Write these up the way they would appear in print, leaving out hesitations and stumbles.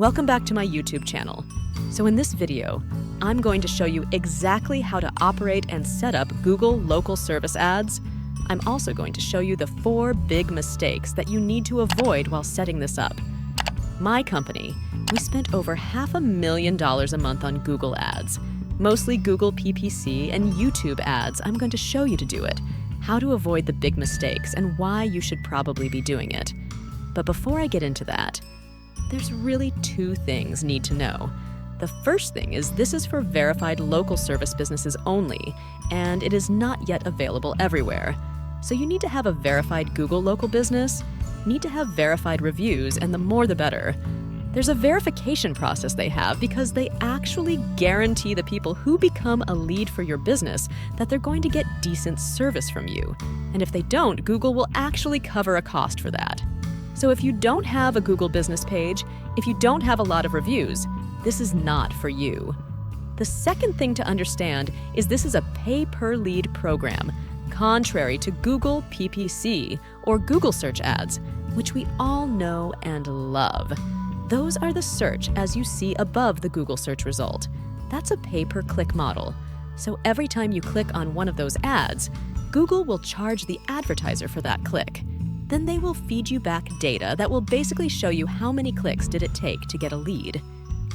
Welcome back to my YouTube channel. So in this video, I'm going to show you exactly how to operate and set up Google Local Service ads. I'm also going to show you the 4 big mistakes that you need to avoid while setting this up. My company, we spent over $500,000 a month on Google ads, mostly Google PPC and YouTube ads. I'm going to show you to do it, how to avoid the big mistakes, and why you should probably be doing it. But before I get into that, there's really 2 things need to know. The first thing is this is for verified local service businesses only, and it is not yet available everywhere. So you need to have a verified Google local business, need to have verified reviews, and the more the better. There's a verification process they have because they actually guarantee the people who become a lead for your business that they're going to get decent service from you. And if they don't, Google will actually cover a cost for that. So if you don't have a Google business page, if you don't have a lot of reviews, this is not for you. The second thing to understand is this is a pay-per-lead program, contrary to Google PPC or Google search ads, which we all know and love. Those are the search as you see above the Google search result. That's a pay-per-click model. So every time you click on one of those ads, Google will charge the advertiser for that click. Then they will feed you back data that will basically show you how many clicks did it take to get a lead.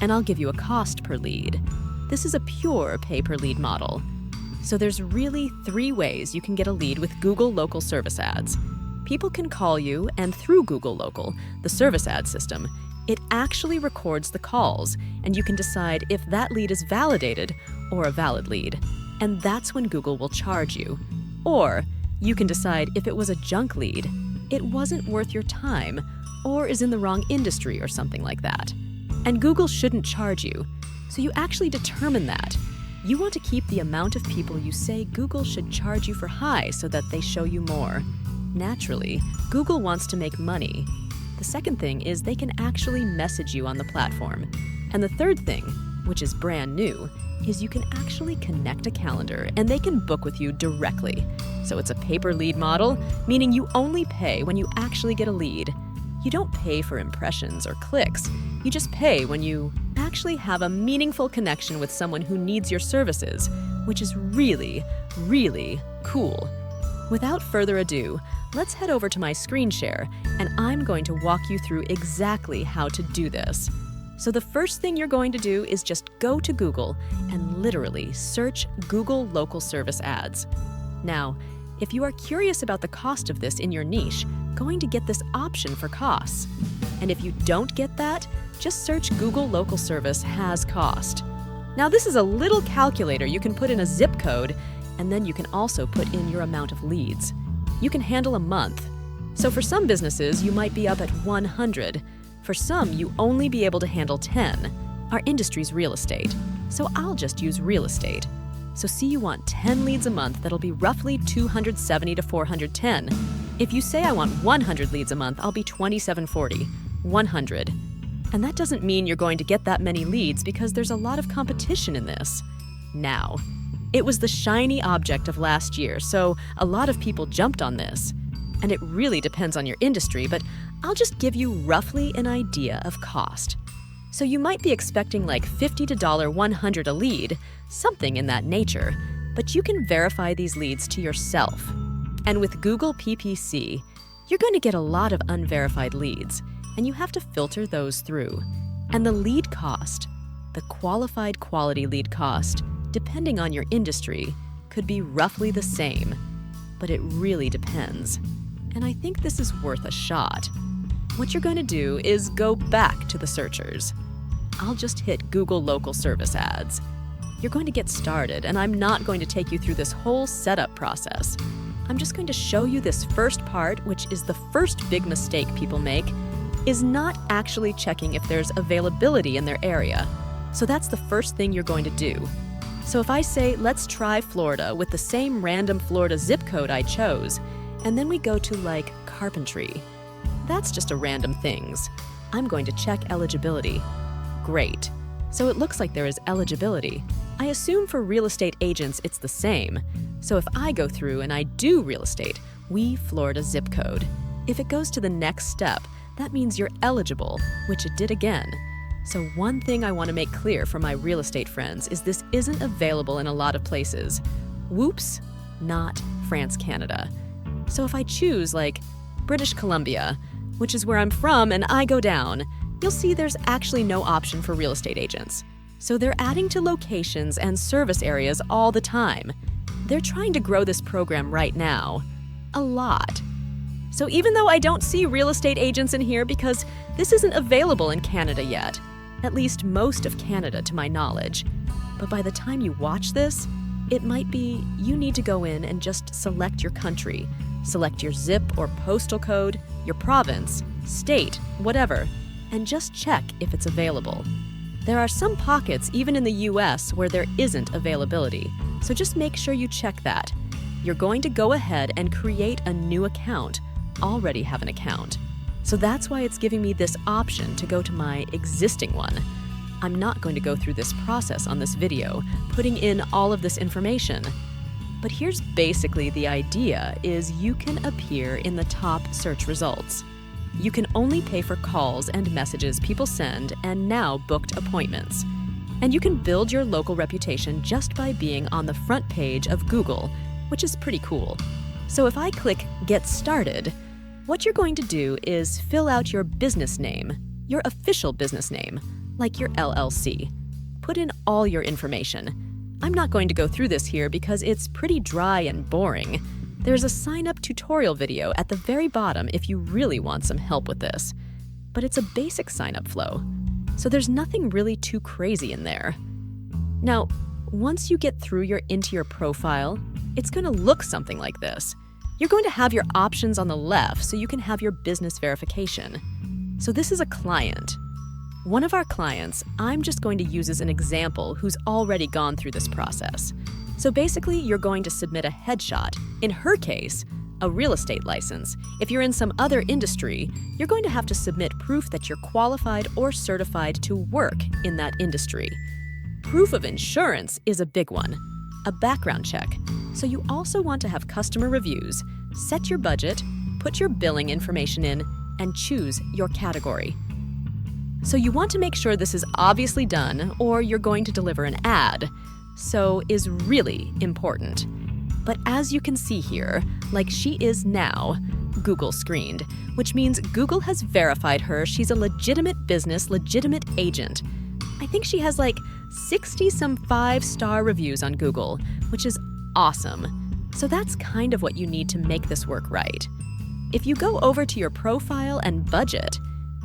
And I'll give you a cost per lead. This is a pure pay-per-lead model. So there's really 3 ways you can get a lead with Google Local Service ads. People can call you, and through Google Local, the service ad system, it actually records the calls, and you can decide if that lead is validated or a valid lead. And that's when Google will charge you. Or you can decide if it was a junk lead, it wasn't worth your time, or is in the wrong industry or something like that. And Google shouldn't charge you, so you actually determine that. You want to keep the amount of people you say Google should charge you for high so that they show you more. Naturally, Google wants to make money. The second thing is they can actually message you on the platform. And the third thing, which is brand new, is you can actually connect a calendar and they can book with you directly. So it's a pay-per-lead model, meaning you only pay when you actually get a lead. You don't pay for impressions or clicks. You just pay when you actually have a meaningful connection with someone who needs your services, which is really, really cool. Without further ado, let's head over to my screen share, and I'm going to walk you through exactly how to do this. So the first thing you're going to do is just go to Google and literally search Google Local Service ads. Now, if you are curious about the cost of this in your niche, going to get this option for costs. And if you don't get that, just search Google Local Service has cost. Now this is a little calculator. You can put in a zip code, and then you can also put in your amount of leads. You can handle a month. So for some businesses, you might be up at 100. For some, you only be able to handle 10. Our industry's real estate, so I'll just use real estate. So see, you want 10 leads a month, that'll be roughly 270 to 410. If you say I want 100 leads a month, I'll be 2740, 100. And that doesn't mean you're going to get that many leads because there's a lot of competition in this. Now, it was the shiny object of last year, so a lot of people jumped on this. And it really depends on your industry, but I'll just give you roughly an idea of cost. So you might be expecting like $50 to $100 a lead, something in that nature, but you can verify these leads to yourself. And with Google PPC, you're going to get a lot of unverified leads, and you have to filter those through. And the lead cost, the qualified quality lead cost, depending on your industry, could be roughly the same, but it really depends. And I think this is worth a shot. What you're going to do is go back to the searchers. I'll just hit Google Local Service ads. You're going to get started, and I'm not going to take you through this whole setup process. I'm just going to show you this first part, which is the first big mistake people make, is not actually checking if there's availability in their area. So that's the first thing you're going to do. So if I say, let's try Florida with the same random Florida zip code I chose, and then we go to like carpentry. That's just a random things. I'm going to check eligibility. Great. So it looks like there is eligibility. I assume for real estate agents it's the same. So if I go through and I do real estate, we Florida zip code. If it goes to the next step, that means you're eligible, which it did again. So one thing I want to make clear for my real estate friends is this isn't available in a lot of places. Whoops, not France, Canada. So if I choose like British Columbia, which is where I'm from, and I go down, you'll see there's actually no option for real estate agents. So they're adding to locations and service areas all the time. They're trying to grow this program right now. A lot. So even though I don't see real estate agents in here because this isn't available in Canada yet, at least most of Canada to my knowledge, but by the time you watch this, it might be you need to go in and just select your country, select your zip or postal code, your province, state, whatever, and just check if it's available. There are some pockets, even in the US, where there isn't availability, so just make sure you check that. You're going to go ahead and create a new account, already have an account. So that's why it's giving me this option to go to my existing one. I'm not going to go through this process on this video, putting in all of this information. But here's basically the idea is you can appear in the top search results. You can only pay for calls and messages people send and now booked appointments. And you can build your local reputation just by being on the front page of Google, which is pretty cool. So if I click Get Started, what you're going to do is fill out your business name, your official business name, like your LLC. Put in all your information. I'm not going to go through this here because it's pretty dry and boring. There's a sign-up tutorial video at the very bottom if you really want some help with this. But it's a basic sign-up flow, so there's nothing really too crazy in there. Now, once you get into your profile, it's going to look something like this. You're going to have your options on the left so you can have your business verification. So this is a client. One of our clients, I'm just going to use as an example who's already gone through this process. So basically, you're going to submit a headshot. In her case, a real estate license. If you're in some other industry, you're going to have to submit proof that you're qualified or certified to work in that industry. Proof of insurance is a big one. A background check. So you also want to have customer reviews, set your budget, put your billing information in, and choose your category. So you want to make sure this is obviously done or you're going to deliver an ad. So is really important. But as you can see here, like she is now, Google screened, which means Google has verified her. She's a legitimate business, legitimate agent. I think she has like 60-some 5-star reviews on Google, which is awesome. So that's kind of what you need to make this work right. If you go over to your profile and budget,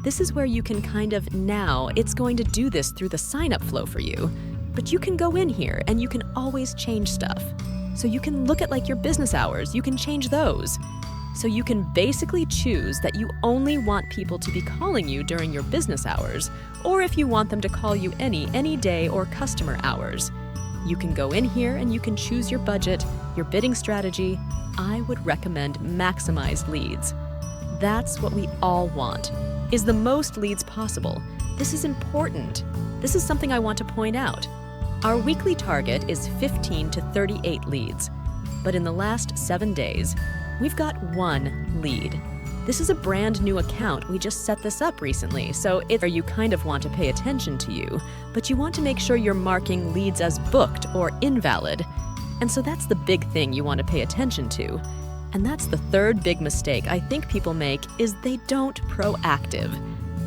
this is where you can it's going to do this through the sign-up flow for you. But you can go in here and you can always change stuff. So you can look at like your business hours, you can change those. So you can basically choose that you only want people to be calling you during your business hours, or if you want them to call you any day or customer hours. You can go in here and you can choose your budget, your bidding strategy. I would recommend maximized leads. That's what we all want, is the most leads possible. This is important. This is something I want to point out. Our weekly target is 15 to 38 leads, but in the last 7 days, we've got 1 lead. This is a brand new account. We just set this up recently, so it's where you kind of want to pay attention to you, but you want to make sure you're marking leads as booked or invalid. And so that's the big thing you want to pay attention to. And that's the third big mistake I think people make is they don't proactive.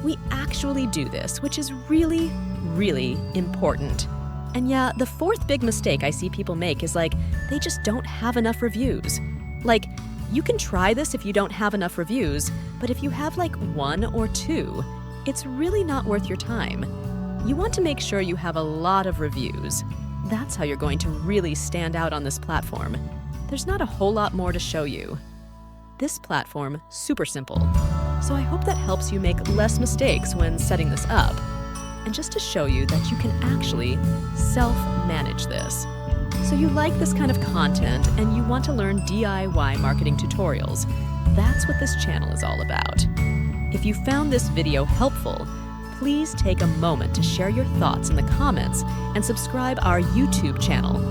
We actually do this, which is really, really important. And yeah, the fourth big mistake I see people make is like, they just don't have enough reviews. Like, you can try this if you don't have enough reviews, but if you have like 1 or 2, it's really not worth your time. You want to make sure you have a lot of reviews. That's how you're going to really stand out on this platform. There's not a whole lot more to show you. This platform, super simple. So I hope that helps you make less mistakes when setting this up. And just to show you that you can actually self-manage this. So you like this kind of content and you want to learn DIY marketing tutorials. That's what this channel is all about. If you found this video helpful, please take a moment to share your thoughts in the comments and subscribe our YouTube channel.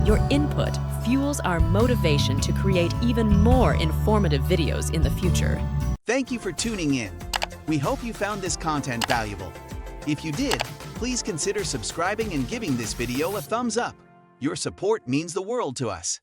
Your input fuels our motivation to create even more informative videos in the future. Thank you for tuning in. We hope you found this content valuable. If you did, please consider subscribing and giving this video a thumbs up. Your support means the world to us.